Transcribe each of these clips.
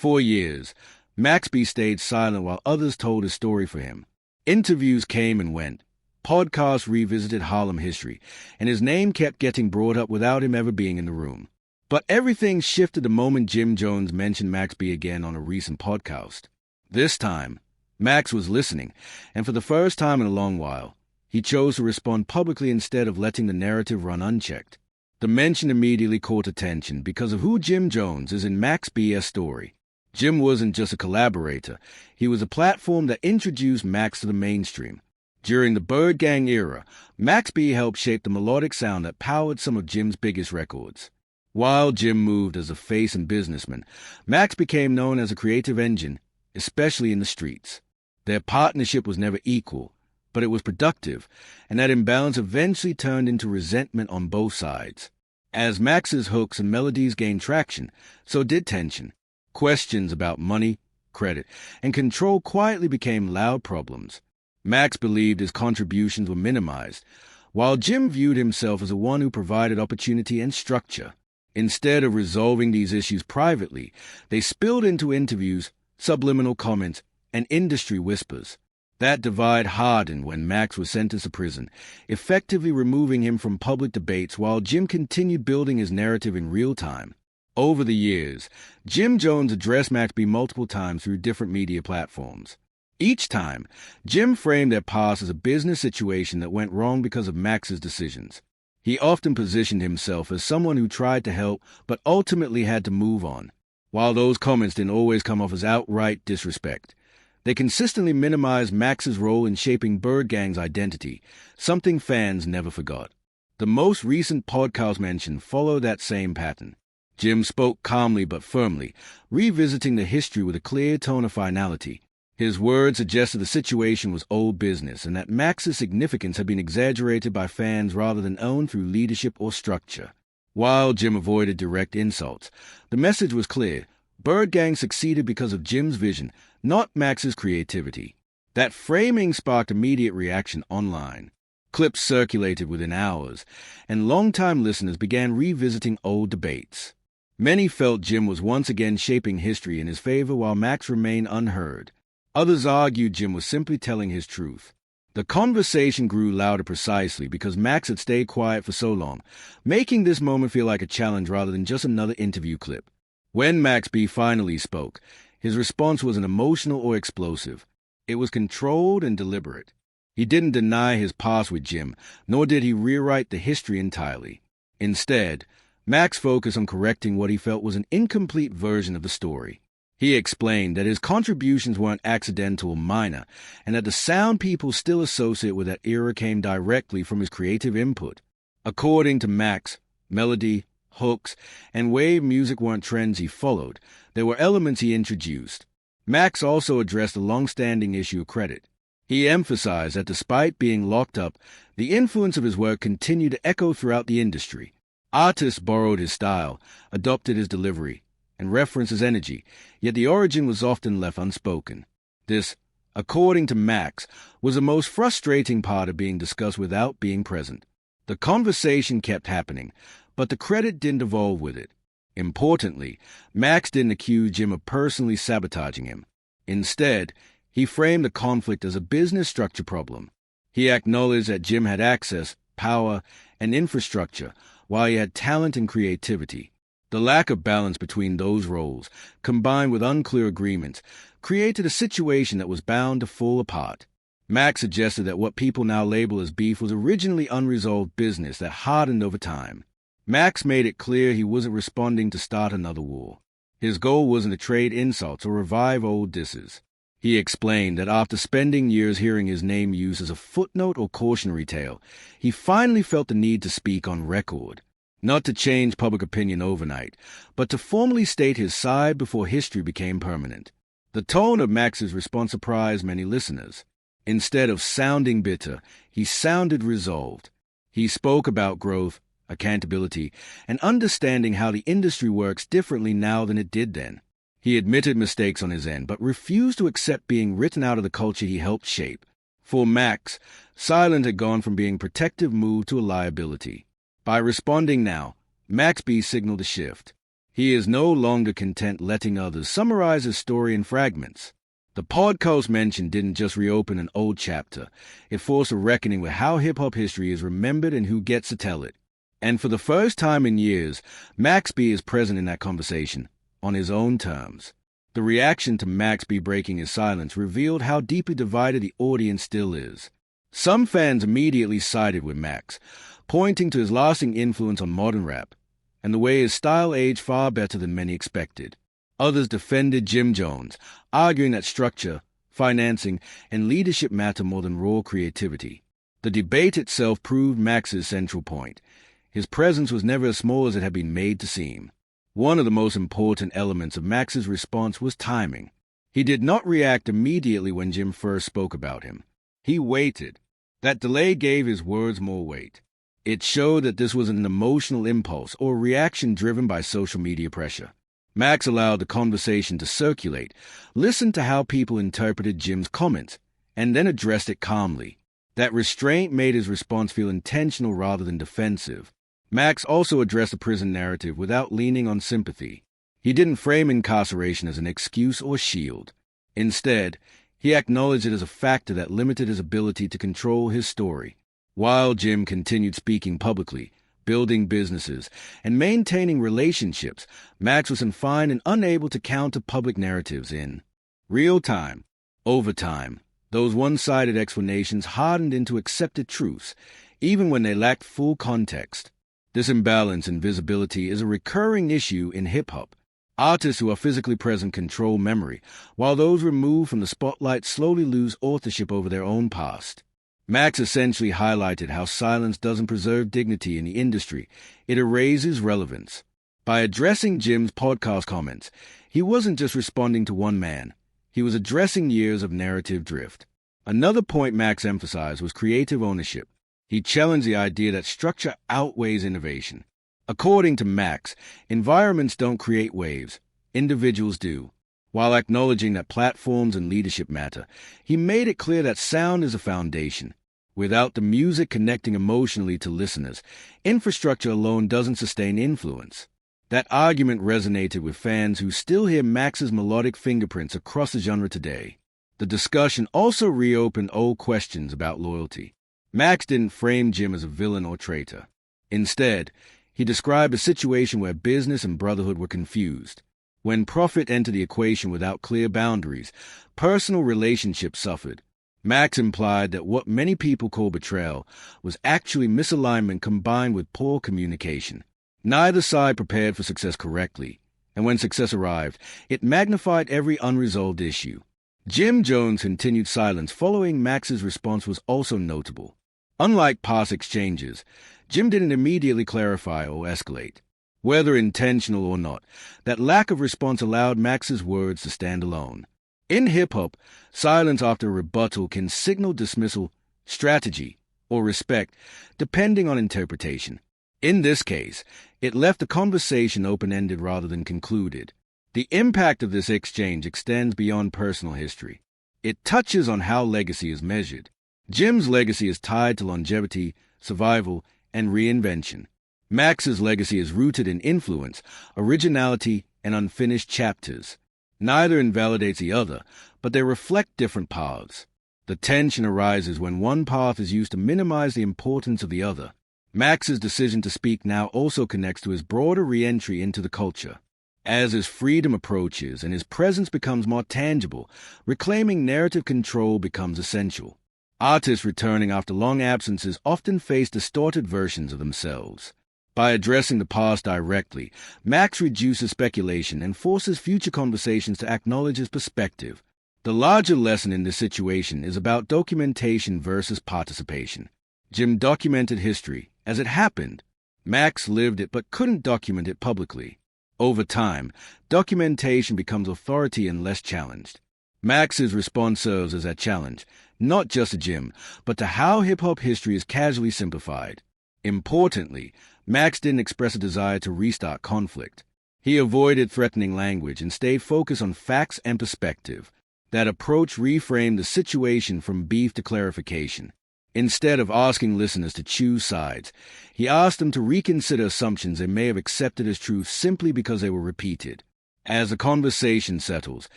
For years, Maxby stayed silent while others told his story for him. Interviews came and went. Podcasts revisited Harlem history, and his name kept getting brought up without him ever being in the room. But everything shifted the moment Jim Jones mentioned Maxby again on a recent podcast. This time, Max was listening, and for the first time in a long while, he chose to respond publicly instead of letting the narrative run unchecked. The mention immediately caught attention because of who Jim Jones is in Maxby's story. Jim wasn't just a collaborator, he was a platform that introduced Max to the mainstream. During the Bird Gang era, Maxby helped shape the melodic sound that powered some of Jim's biggest records. While Jim moved as a face and businessman, Max became known as a creative engine, especially in the streets. Their partnership was never equal, but it was productive, and that imbalance eventually turned into resentment on both sides. As Max's hooks and melodies gained traction, so did tension. Questions about money, credit, and control quietly became loud problems. Max believed his contributions were minimized, while Jim viewed himself as the one who provided opportunity and structure. Instead of resolving these issues privately, they spilled into interviews, subliminal comments, and industry whispers. That divide hardened when Max was sentenced to prison, effectively removing him from public debates while Jim continued building his narrative in real time. Over the years, Jim Jones addressed Maxby multiple times through different media platforms. Each time, Jim framed their past as a business situation that went wrong because of Max's decisions. He often positioned himself as someone who tried to help but ultimately had to move on. While those comments didn't always come off as outright disrespect, they consistently minimized Max's role in shaping Bird Gang's identity, something fans never forgot. The most recent podcast mention followed that same pattern. Jim spoke calmly but firmly, revisiting the history with a clear tone of finality. His words suggested the situation was old business and that Max's significance had been exaggerated by fans rather than owned through leadership or structure. While Jim avoided direct insults, the message was clear. Bird Gang succeeded because of Jim's vision, not Max's creativity. That framing sparked immediate reaction online. Clips circulated within hours, and longtime listeners began revisiting old debates. Many felt Jim was once again shaping history in his favor while Max remained unheard. Others argued Jim was simply telling his truth. The conversation grew louder precisely because Max had stayed quiet for so long, making this moment feel like a challenge rather than just another interview clip. When Maxby finally spoke, his response wasn't emotional or explosive. It was controlled and deliberate. He didn't deny his past with Jim, nor did he rewrite the history entirely. Instead, Max focused on correcting what he felt was an incomplete version of the story. He explained that his contributions weren't accidental or minor, and that the sound people still associate with that era came directly from his creative input. According to Max, melody, hooks, and wave music weren't trends he followed. They were elements he introduced. Max also addressed the long-standing issue of credit. He emphasized that despite being locked up, the influence of his work continued to echo throughout the industry. Artists borrowed his style, adopted his delivery, and referenced his energy, yet the origin was often left unspoken. This, according to Max, was the most frustrating part of being discussed without being present. The conversation kept happening, but the credit didn't evolve with it. Importantly, Max didn't accuse Jim of personally sabotaging him. Instead, he framed the conflict as a business structure problem. He acknowledged that Jim had access, power, and infrastructure, while he had talent and creativity. The lack of balance between those roles, combined with unclear agreements, created a situation that was bound to fall apart. Max suggested that what people now label as beef was originally unresolved business that hardened over time. Max made it clear he wasn't responding to start another war. His goal wasn't to trade insults or revive old disses. He explained that after spending years hearing his name used as a footnote or cautionary tale, he finally felt the need to speak on record. Not to change public opinion overnight, but to formally state his side before history became permanent. The tone of Max's response surprised many listeners. Instead of sounding bitter, he sounded resolved. He spoke about growth, accountability, and understanding how the industry works differently now than it did then. He admitted mistakes on his end, but refused to accept being written out of the culture he helped shape. For Max, silence had gone from being a protective move to a liability. By responding now, Maxby signaled a shift. He is no longer content letting others summarize his story in fragments. The podcast mention didn't just reopen an old chapter. It forced a reckoning with how hip-hop history is remembered and who gets to tell it. And for the first time in years, Max B is present in that conversation, on his own terms. The reaction to Max B breaking his silence revealed how deeply divided the audience still is. Some fans immediately sided with Max, pointing to his lasting influence on modern rap, and the way his style aged far better than many expected. Others defended Jim Jones, arguing that structure, financing, and leadership matter more than raw creativity. The debate itself proved Max's central point. His presence was never as small as it had been made to seem. One of the most important elements of Max's response was timing. He did not react immediately when Jim first spoke about him. He waited. That delay gave his words more weight. It showed that this was an emotional impulse or reaction driven by social media pressure. Max allowed the conversation to circulate, listened to how people interpreted Jim's comments, and then addressed it calmly. That restraint made his response feel intentional rather than defensive. Max also addressed the prison narrative without leaning on sympathy. He didn't frame incarceration as an excuse or shield. Instead, he acknowledged it as a factor that limited his ability to control his story. While Jim continued speaking publicly, building businesses, and maintaining relationships, Max was confined and unable to counter public narratives in real time. Over time, those one-sided explanations hardened into accepted truths, even when they lacked full context. This imbalance in visibility is a recurring issue in hip-hop. Artists who are physically present control memory, while those removed from the spotlight slowly lose authorship over their own past. Max essentially highlighted how silence doesn't preserve dignity in the industry, it erases relevance. By addressing Jim's podcast comments, he wasn't just responding to one man, he was addressing years of narrative drift. Another point Max emphasized was creative ownership. He challenged the idea that structure outweighs innovation. According to Max, environments don't create waves, individuals do. While acknowledging that platforms and leadership matter, he made it clear that sound is a foundation. Without the music connecting emotionally to listeners, infrastructure alone doesn't sustain influence. That argument resonated with fans who still hear Max's melodic fingerprints across the genre today. The discussion also reopened old questions about loyalty. Max didn't frame Jim as a villain or traitor. Instead, he described a situation where business and brotherhood were confused. When profit entered the equation without clear boundaries, personal relationships suffered. Max implied that what many people call betrayal was actually misalignment combined with poor communication. Neither side prepared for success correctly, and when success arrived, it magnified every unresolved issue. Jim Jones' continued silence following Max's response was also notable. Unlike past exchanges, Jim didn't immediately clarify or escalate. Whether intentional or not, that lack of response allowed Max's words to stand alone. In hip-hop, silence after a rebuttal can signal dismissal, strategy, or respect, depending on interpretation. In this case, it left the conversation open-ended rather than concluded. The impact of this exchange extends beyond personal history. It touches on how legacy is measured. Jim's legacy is tied to longevity, survival, and reinvention. Max's legacy is rooted in influence, originality, and unfinished chapters. Neither invalidates the other, but they reflect different paths. The tension arises when one path is used to minimize the importance of the other. Max's decision to speak now also connects to his broader re-entry into the culture. As his freedom approaches and his presence becomes more tangible, reclaiming narrative control becomes essential. Artists returning after long absences often face distorted versions of themselves. By addressing the past directly, Max reduces speculation and forces future conversations to acknowledge his perspective. The larger lesson in this situation is about documentation versus participation. Jim documented history as it happened. Max lived it but couldn't document it publicly. Over time, documentation becomes authority and less challenged. Max's response serves as that challenge, not just to Jim, but to how hip-hop history is casually simplified. Importantly, Max didn't express a desire to restart conflict. He avoided threatening language and stayed focused on facts and perspective. That approach reframed the situation from beef to clarification. Instead of asking listeners to choose sides, he asked them to reconsider assumptions they may have accepted as truth simply because they were repeated. As the conversation settles,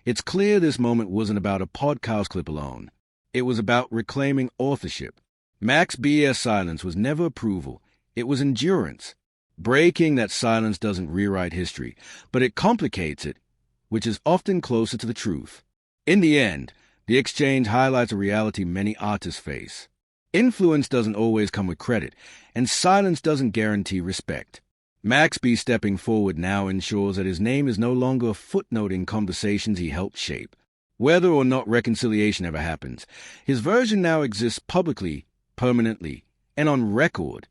it's clear this moment wasn't about a podcast clip alone. It was about reclaiming authorship. Mac's BS silence was never approval. It was endurance. Breaking that silence doesn't rewrite history, but it complicates it, which is often closer to the truth. In the end, the exchange highlights a reality many artists face. Influence doesn't always come with credit, and silence doesn't guarantee respect. Maxby stepping forward now ensures that his name is no longer a footnote in conversations he helped shape. Whether or not reconciliation ever happens, his version now exists publicly, permanently, and on record.